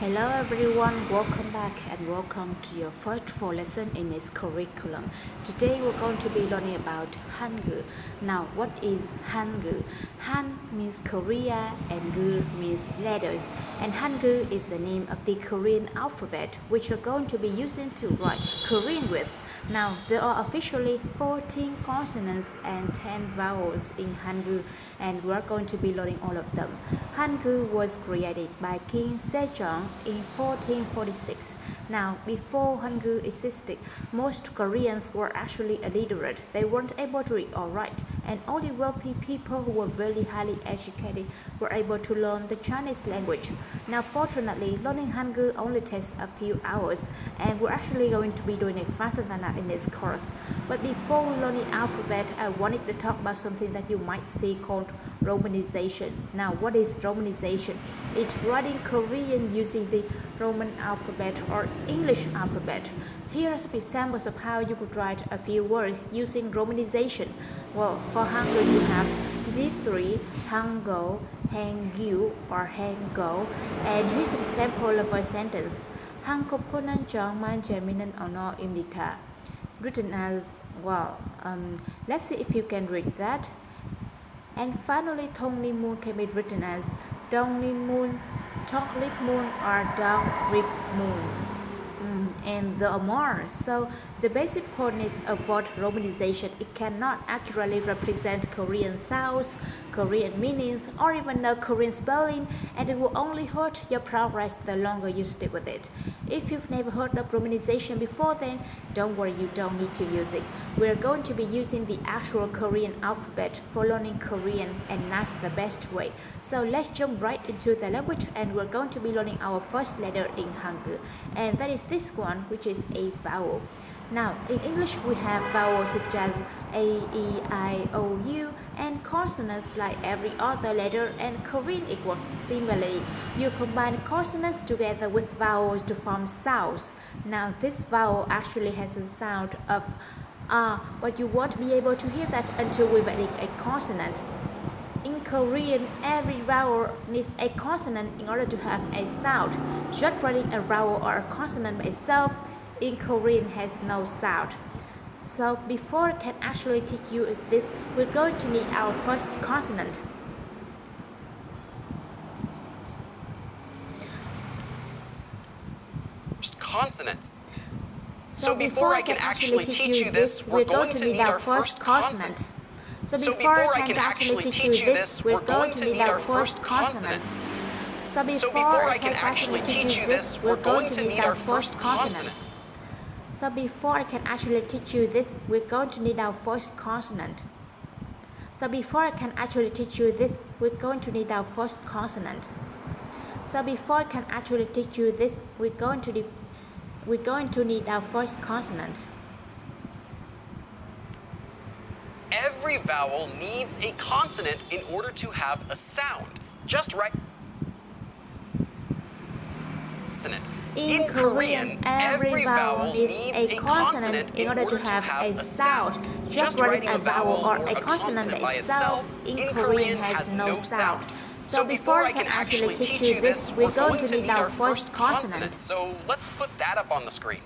Hello everyone, welcome back and welcome to your first full lesson in this curriculum. Today we're going to be learning about Hangul. Now what is Hangul? Han means Korea and Gul means letters, and Hangul is the name of the Korean alphabet which we're going to be using to write Korean with. Now there are officially 14 consonants and 10 vowels in Hangul, and we're going to be learning all of them. Hangul was created by King Sejong in 1446. Now, before Hangul existed, most Koreans were actually illiterate. They weren't able to read or write, and only wealthy people who were really highly educated were able to learn the Chinese language. Now, fortunately, learning Hangul only takes a few hours, and we're actually going to be doing it faster than that in this course. But before we learn the alphabet, I wanted to talk about something that you might see called Romanization. Now, what is Romanization? It's writing Korean using the Roman alphabet or English alphabet. Here are some examples of how you could write a few words using Romanization. Well, for Hangul you have these three: Hangul, Hangul or Hangul, and here's an example of a sentence. 한국어는 정말 재미있는 언어입니다. Written as, well, let's see if you can read that. And finally, Tongli Moon can be written as Dongli Moon, Toklip Moon, or Dog Rip Moon. And there are more. So the basic point is avoid Romanization. It cannot accurately represent Korean sounds, Korean meanings, or even the Korean spelling, and it will only hurt your progress the longer you stick with it. If you've never heard of Romanization before, then don't worry, you don't need to use it. We're going to be using the actual Korean alphabet for learning Korean, and that's the best way. So let's jump right into the language, and we're going to be learning our first letter in Hangul, and that is this one, which is a vowel. Now, in English, we have vowels such as A, E, I, O, U, and consonants like every other letter, and Korean equals similarly. You combine consonants together with vowels to form sounds. Now, this vowel actually has a sound of R, but you won't be able to hear that until we're adding a consonant. In Korean, every vowel needs a consonant in order to have a sound. Just writing a vowel or a consonant by itself in Korean has no sound. So before I can actually teach you this, we're going to need our first consonant. Consonants. So before I can actually teach you this, we're going to need our first consonant. So before I can actually teach you this, we're going to need our first consonant. So before I can actually teach you this, we're going to need our first consonant. So before I can actually teach you this, we're going to need our first consonant. So before I can actually teach you this, we're going to need our first consonant. So before I can actually teach you this, we're going to need our first consonant. Every vowel needs a consonant in order to have a sound. Just write consonant. In Korean, every vowel needs a consonant in order to have a sound. Just writing a vowel or a consonant by itself in Korean has no sound. So before I can actually teach you this, we're going to need our first consonant. So let's put that up on the screen.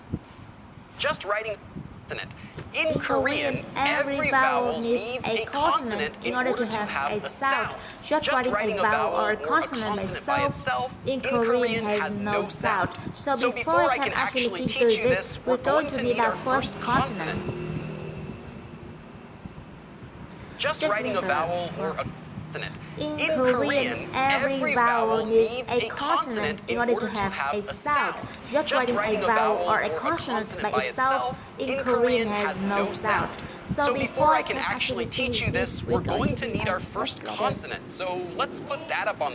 Just writing a consonant. In Korean, every vowel needs a consonant in order to have a sound. Just writing a vowel or a consonant by itself in Korean has no sound. So before I can actually teach you this, we're going to need our first consonant. Just writing a vowel or a consonant. In Korean, every vowel needs a consonant in order to have a sound. Just writing a vowel or a consonant by itself in Korean has no sound. So before I can actually teach you this, we're going to need our first consonant. So let's put that up on